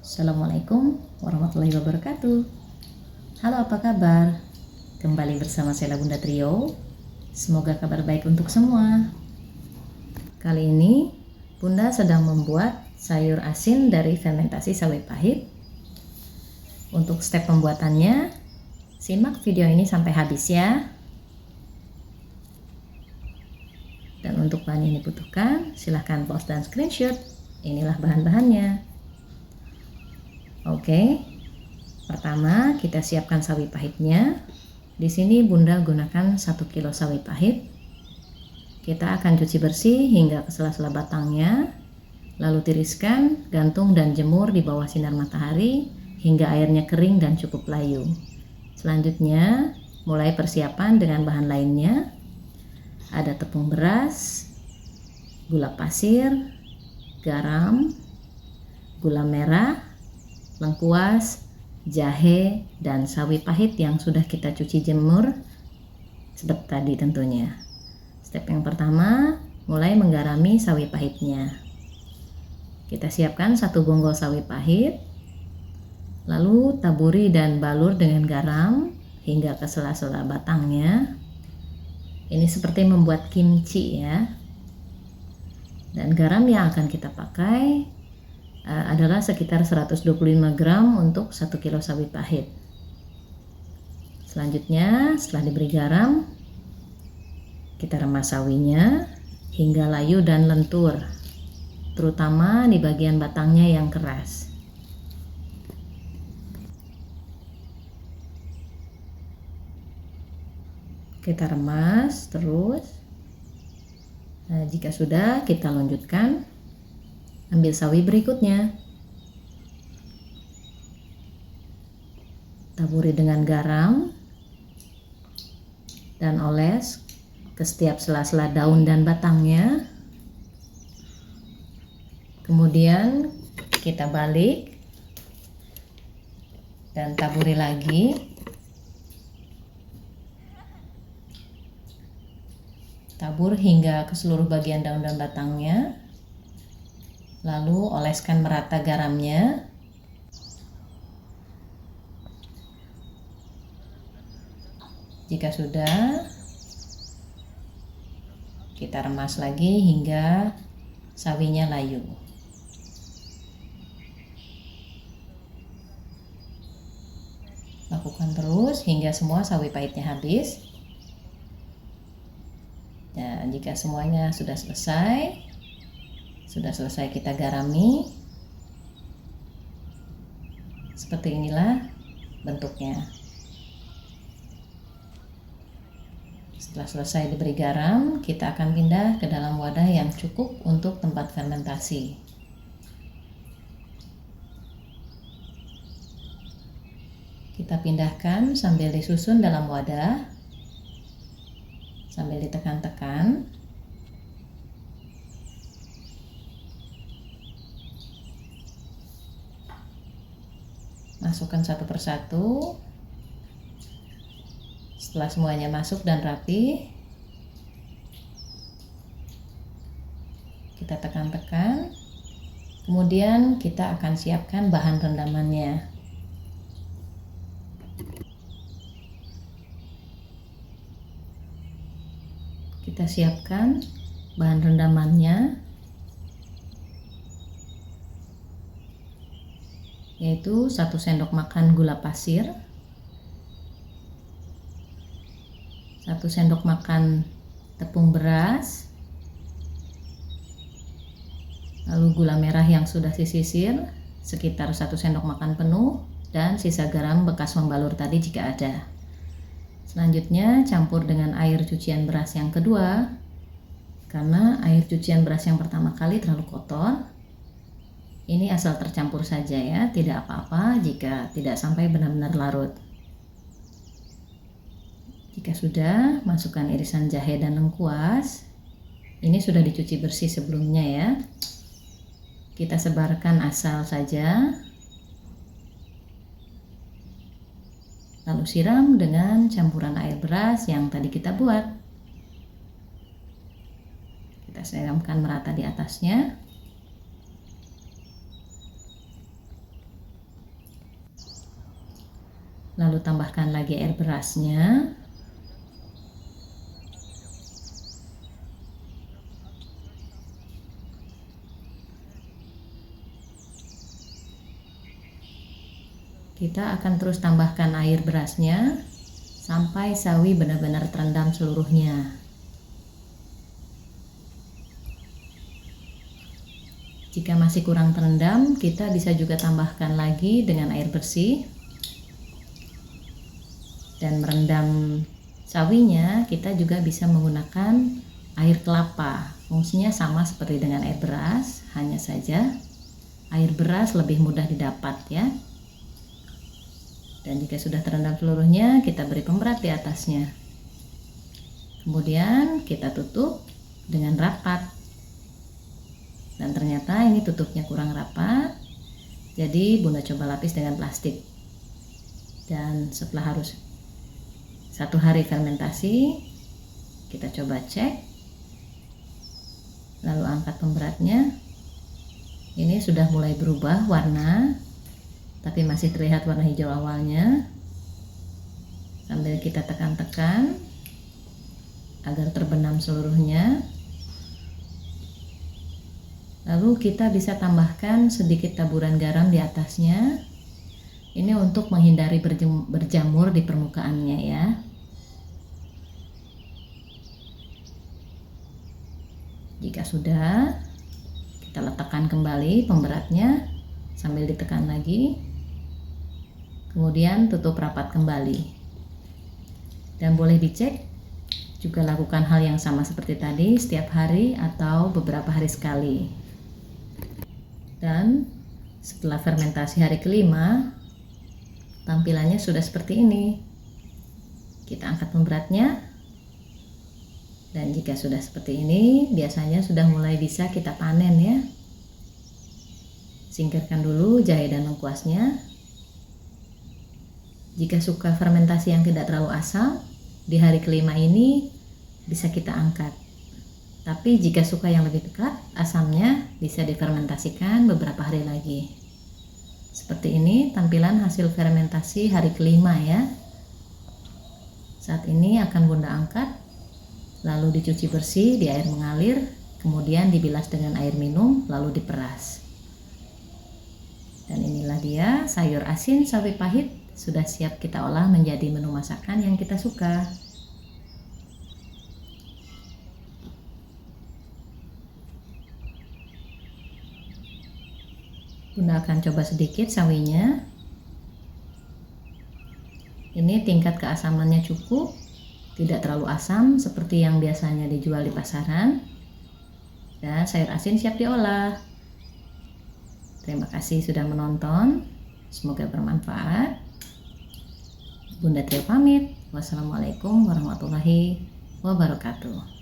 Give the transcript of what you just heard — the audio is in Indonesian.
Assalamualaikum warahmatullahi wabarakatuh. Halo, apa kabar? Kembali bersama saya Bunda Trio. Semoga kabar baik untuk semua. Kali ini Bunda sedang membuat sayur asin dari fermentasi sawi pahit. Untuk step pembuatannya, simak video ini sampai habis ya. Dan untuk bahan yang dibutuhkan, silahkan pause dan screenshot. Inilah bahan-bahannya. Oke, pertama kita siapkan sawi pahitnya. Di sini Bunda gunakan 1 kilo sawi pahit. Kita akan cuci bersih hingga ke sela-sela batangnya, lalu tiriskan, gantung dan jemur di bawah sinar matahari hingga airnya kering dan cukup layu. Selanjutnya, mulai persiapan dengan bahan lainnya. Ada tepung beras, gula pasir, garam, gula merah, lengkuas, jahe, dan sawi pahit yang sudah kita cuci jemur seperti tadi tentunya. Step yang pertama, mulai menggarami sawi pahitnya. Kita siapkan 1 bonggol sawi pahit, lalu taburi dan balur dengan garam hingga ke sela-sela batangnya. Ini seperti membuat kimchi ya. Dan garam yang akan kita pakai adalah sekitar 125 gram untuk 1 kilo sawi pahit. Selanjutnya, setelah diberi garam, kita remas sawinya hingga layu dan lentur, terutama di bagian batangnya yang keras. Kita remas terus. Nah, jika sudah, kita lanjutkan. Ambil sawi berikutnya, taburi dengan garam dan oles ke setiap sela-sela daun dan batangnya. Kemudian kita balik dan taburi lagi. Tabur hingga ke seluruh bagian daun dan batangnya. Lalu oleskan merata garamnya. Jika sudah, kita remas lagi hingga sawinya layu. Lakukan terus hingga semua sawi pahitnya habis. Dan jika semuanya sudah selesai kita garami. Seperti inilah bentuknya. Setelah selesai diberi garam, kita akan pindah ke dalam wadah yang cukup untuk tempat fermentasi. Kita pindahkan sambil disusun dalam wadah, sambil ditekan-tekan. Masukkan satu persatu. Setelah semuanya masuk dan rapi, kita tekan-tekan. Kemudian kita akan siapkan bahan rendamannya. Kita siapkan bahan rendamannya, yaitu 1 sendok makan gula pasir, 1 sendok makan tepung beras, lalu gula merah yang sudah disisir sekitar 1 sendok makan penuh, dan sisa garam bekas membalur tadi jika ada. Selanjutnya campur dengan air cucian beras yang kedua, karena air cucian beras yang pertama kali terlalu kotor. Ini asal tercampur saja ya, tidak apa-apa jika tidak sampai benar-benar larut. Jika sudah, masukkan irisan jahe dan lengkuas. Ini sudah dicuci bersih sebelumnya ya. Kita sebarkan asal saja. Lalu siram dengan campuran air beras yang tadi kita buat. Kita siramkan merata di atasnya. Lalu tambahkan lagi air berasnya. Kita akan terus tambahkan air berasnya sampai sawi benar-benar terendam seluruhnya. Jika masih kurang terendam, kita bisa juga tambahkan lagi dengan air bersih. Dan merendam sawinya, kita juga bisa menggunakan air kelapa. Fungsinya sama seperti dengan air beras, hanya saja air beras lebih mudah didapat ya. Dan jika sudah terendam seluruhnya, kita beri pemberat di atasnya. Kemudian kita tutup dengan rapat. Dan ternyata ini tutupnya kurang rapat. Jadi Bunda coba lapis dengan plastik. Dan setelah harus 1 hari fermentasi, kita coba cek. Lalu angkat pemberatnya. Ini sudah mulai berubah warna, tapi masih terlihat warna hijau awalnya. Sambil kita tekan-tekan agar terbenam seluruhnya. Lalu kita bisa tambahkan sedikit taburan garam di atasnya. Ini untuk menghindari berjamur di permukaannya ya. Jika sudah, kita letakkan kembali pemberatnya sambil ditekan lagi. Kemudian tutup rapat kembali. Dan boleh dicek, juga lakukan hal yang sama seperti tadi setiap hari atau beberapa hari sekali. Dan setelah fermentasi hari kelima, tampilannya sudah seperti ini. Kita angkat pemberatnya. Dan jika sudah seperti ini, biasanya sudah mulai bisa kita panen ya. Singkirkan dulu jahe dan lengkuasnya. Jika suka fermentasi yang tidak terlalu asam, di hari kelima ini bisa kita angkat. Tapi jika suka yang lebih dekat, asamnya bisa difermentasikan beberapa hari lagi. Seperti ini tampilan hasil fermentasi hari kelima ya. Saat ini akan Bunda angkat, lalu dicuci bersih di air mengalir, kemudian dibilas dengan air minum, lalu diperas. Dan inilah dia sayur asin sawi pahit, sudah siap kita olah menjadi menu masakan yang kita suka. Bunda akan coba sedikit sawinya. Ini tingkat keasamannya cukup, tidak terlalu asam seperti yang biasanya dijual di pasaran. Dan sayur asin siap diolah. Terima kasih sudah menonton, semoga bermanfaat. Bunda Trio pamit. Wassalamualaikum warahmatullahi wabarakatuh.